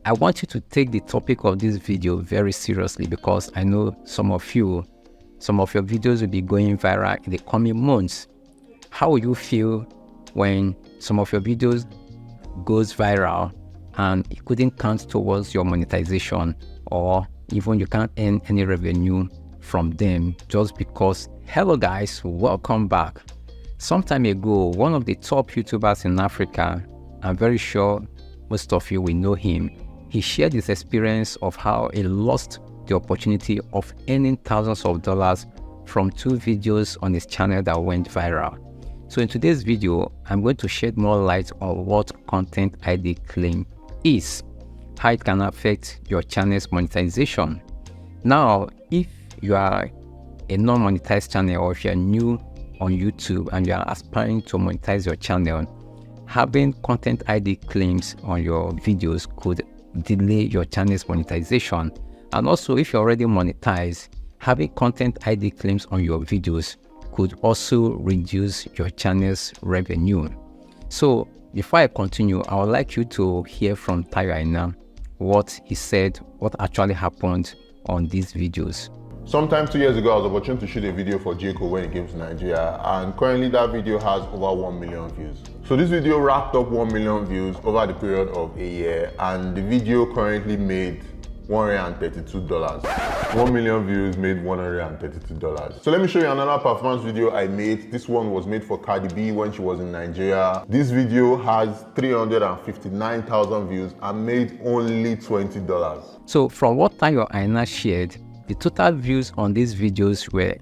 I want you to take the topic of this video very seriously, because I know some of your videos will be going viral in the coming months. How will you feel when some of your videos goes viral and it couldn't count towards your monetization, or even you can't earn any revenue from them just because? Hello guys, welcome back. Some time ago, one of the top YouTubers in Africa, I'm very sure most of you will know him, he shared his experience of how he lost the opportunity of earning thousands of dollars from 2 videos on his channel that went viral. So in today's video, I'm going to shed more light on what content ID claim is, how it can affect your channel's monetization. Now, if you are a non-monetized channel, or if you're new on YouTube and you are aspiring to monetize your channel, having content ID claims on your videos could delay your channel's monetization. And also, if you're already monetized, having content ID claims on your videos could also reduce your channel's revenue. So before I continue, I would like you to hear from 𝗪𝗪𝗥𝗡, what he said, what actually happened on these videos. Sometime 2 years ago, I was opportunity to shoot a video for 𝗕cie when he came to Nigeria, and currently that video has over 1 million views. So this video racked up 1 million views over the period of a year, and the video currently made $132. 1 million views made $132. So let me show you another performance video I made. This one was made for Cardi B when she was in Nigeria. This video has 359,000 views and made only $20. So from what 𝗪𝗪𝗥𝗡 shared, the total views on these videos were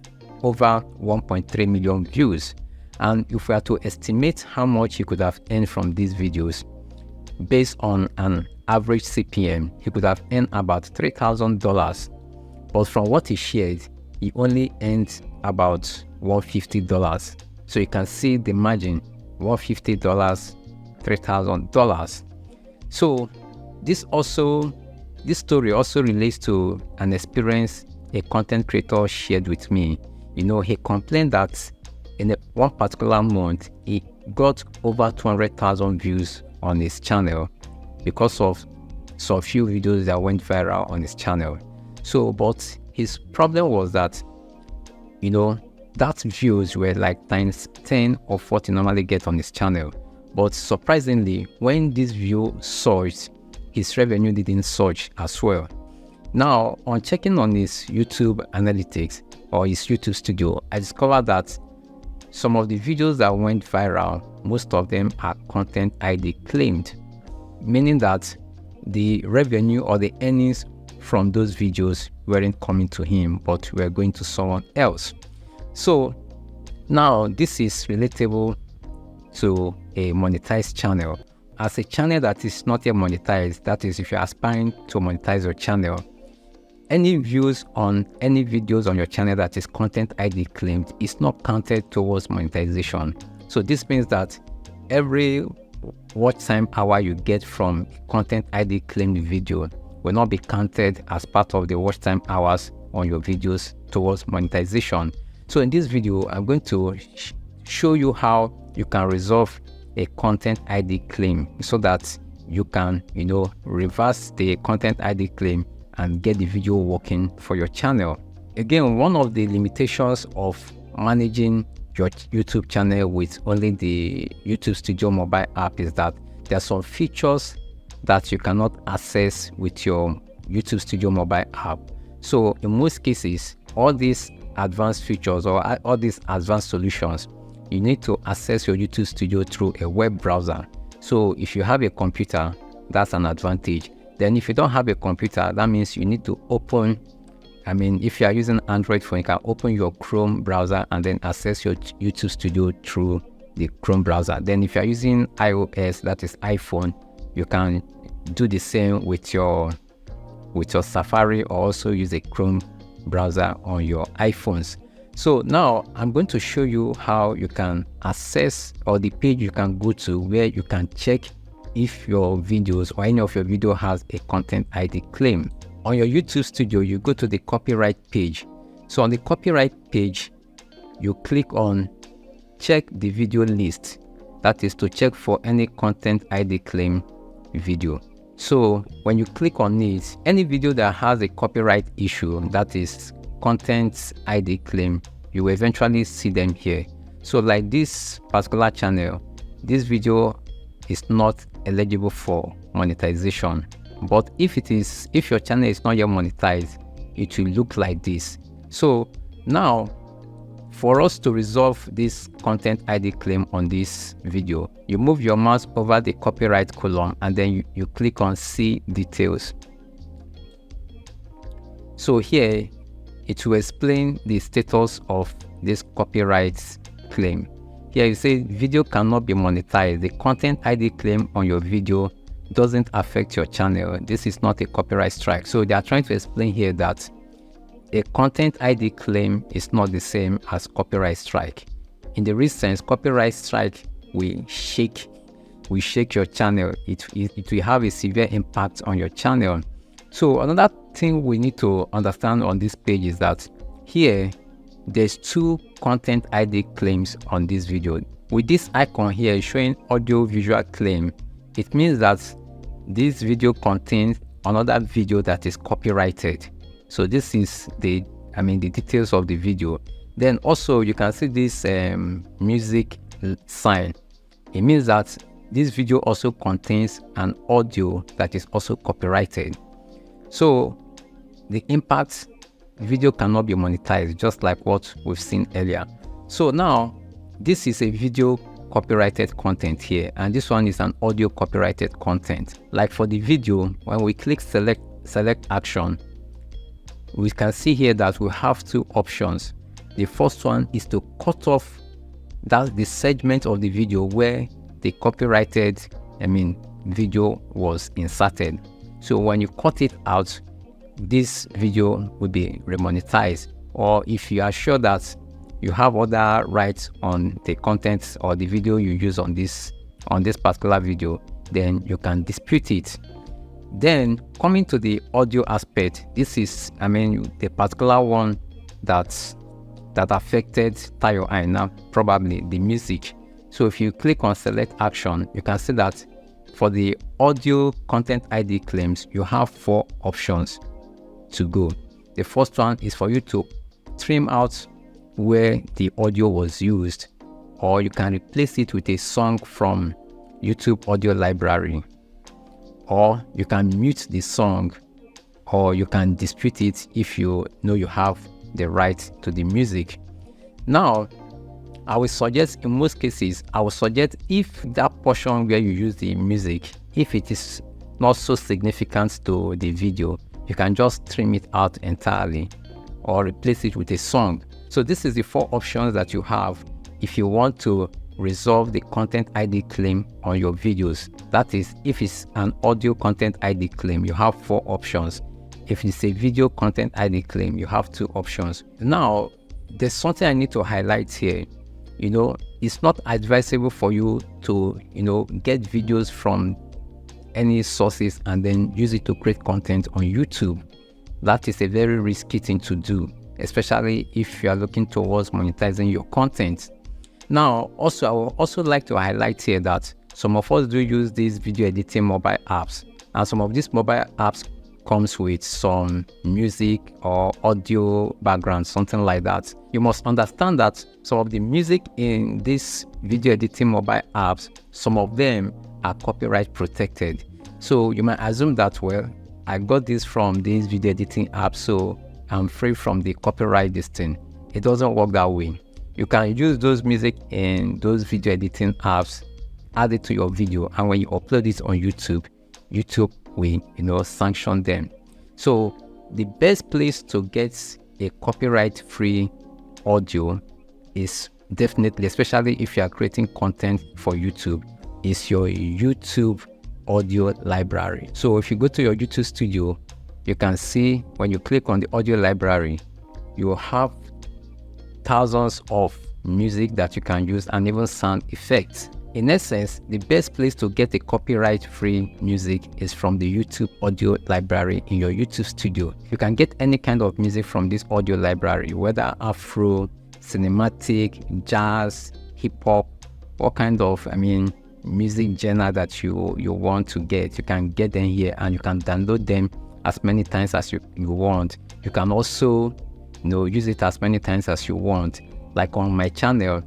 over 1.3 million views. And if we are to estimate how much he could have earned from these videos, based on an average CPM, he could have earned about $3,000. But from what he shared, he only earned about $150. So you can see the margin, $150, $3,000. So this story also relates to an experience a content creator shared with me. You know, he complained that in one particular month, he got over 200,000 views on his channel because of some few videos that went viral on his channel. So, but his problem was that, you know, that views were like times 10 of what he normally get on his channel. But surprisingly, when this view surged, his revenue didn't surge as well. Now, on checking on his YouTube analytics or his YouTube studio, I discovered that some of the videos that went viral, most of them are content ID claimed, meaning that the revenue or the earnings from those videos weren't coming to him, but were going to someone else. So now this is relatable to a monetized channel. As a channel that is not yet monetized, that is, if you're aspiring to monetize your channel, any views on any videos on your channel that is content ID claimed is not counted towards monetization. So this means that every watch time hour you get from content ID claimed video will not be counted as part of the watch time hours on your videos towards monetization. So in this video, I'm going to show you how you can resolve a content ID claim so that you can, you know, reverse the content ID claim and get the video working for your channel. Again, one of the limitations of managing your YouTube channel with only the YouTube Studio mobile app is that there are some features that you cannot access with your YouTube Studio mobile app. So in most cases, all these advanced features or all these advanced solutions, you need to access your YouTube Studio through a web browser. So if you have a computer, that's an advantage. Then if you don't have a computer, that means you need to open, if you are using Android phone, you can open your Chrome browser and then access your YouTube Studio through the Chrome browser. Then if you are using iOS, that is iPhone, you can do the same with your Safari, or also use a Chrome browser on your iPhones. So now I'm going to show you how you can access, or the page you can go to where you can check if your videos or any of your video has a content ID claim. On your YouTube Studio, you go to the copyright page. So on the copyright page, you click on check the video list. That is to check for any content ID claim video. So when you click on it, any video that has a copyright issue, that is content ID claim, you will eventually see them here. So like this particular channel, this video is not eligible for monetization. But if your channel is not yet monetized, it will look like this. So now, for us to resolve this content ID claim on this video, you move your mouse over the copyright column and then you click on see details. So here it will explain the status of this copyright claim. Here you say video cannot be monetized. The content ID claim on your video doesn't affect your channel. This is not a copyright strike. So they are trying to explain here that a content ID claim is not the same as copyright strike. In the real sense, copyright strike will shake your channel. It will have a severe impact on your channel. So another thing we need to understand on this page is that here there's two content ID claims on this video. With this icon here showing audio visual claim, it means that this video contains another video that is copyrighted. So this is the details of the video. Then also you can see this music sign. It means that this video also contains an audio that is also copyrighted. So the impact, video cannot be monetized, just like what we've seen earlier. So now this is a video copyrighted content here, and this one is an audio copyrighted content. Like for the video, when we click select action, we can see here that we have two options. The first one is to cut off the segment of the video where the copyrighted video was inserted. So when you cut it out, this video will be remonetized. Or if you are sure that you have other rights on the content or the video you use on this particular video, then you can dispute it. Then coming to the audio aspect, this is the particular one that affected 𝗪𝗪𝗏, now probably the music. So if you click on select action, you can see that for the audio content ID claims, you have 4 options to go. The first one is for you to trim out where the audio was used, or you can replace it with a song from YouTube audio library, or you can mute the song, or you can dispute it if you know you have the right to the music. Now, I will suggest, in most cases, if that portion where you use the music, if it is not so significant to the video, you can just trim it out entirely or replace it with a song. So this is the 4 options that you have if you want to resolve the content ID claim on your videos. That is, if it's an audio content ID claim, you have 4 options. If it's a video content ID claim, you have 2 options. Now, there's something I need to highlight here. It's not advisable for you to, get videos from any sources and then use it to create content on YouTube. That is a very risky thing to do, especially if you are looking towards monetizing your content. Now, also, I would also like to highlight here that some of us do use these video editing mobile apps, and some of these mobile apps comes with some music or audio background, something like that. You must understand that some of the music in these video editing mobile apps, some of them are copyright protected. So you might assume that, well, I got this from this video editing app, so I'm free from the copyright this thing. It doesn't work that way. You can use those music in those video editing apps, add it to your video, and when you upload it on YouTube, YouTube will, sanction them. So the best place to get a copyright-free audio is definitely, especially if you are creating content for YouTube, is your YouTube audio library. So if you go to your YouTube studio, you can see when you click on the audio library, you will have thousands of music that you can use and even sound effects. In essence, the best place to get a copyright-free music is from the YouTube audio library in your YouTube studio. You can get any kind of music from this audio library, whether Afro, cinematic, jazz, hip-hop, what kind of music genre that you want to get. You can get them here, and you can download them as many times as you want. You can also use it as many times as you want. Like on my channel,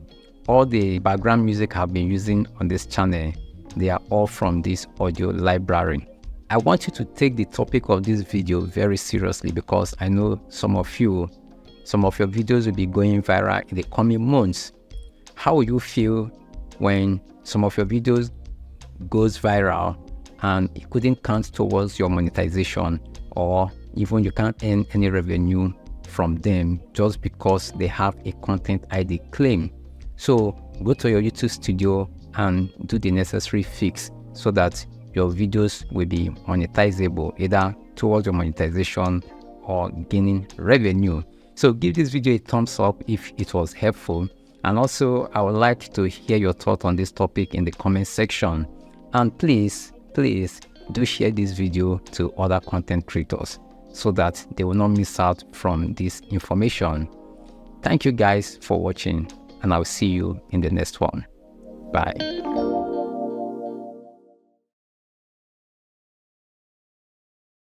all the background music I've been using on this channel, they are all from this audio library. I want you to take the topic of this video very seriously, because I know some of your videos will be going viral in the coming months. How will you feel when some of your videos goes viral and it couldn't count towards your monetization, or even you can't earn any revenue from them just because they have a content ID claim? So go to your YouTube studio and do the necessary fix so that your videos will be monetizable, either towards your monetization or gaining revenue. So give this video a thumbs up if it was helpful. And also, I would like to hear your thoughts on this topic in the comment section. And please do share this video to other content creators so that they will not miss out from this information. Thank you guys for watching, and I'll see you in the next one. Bye.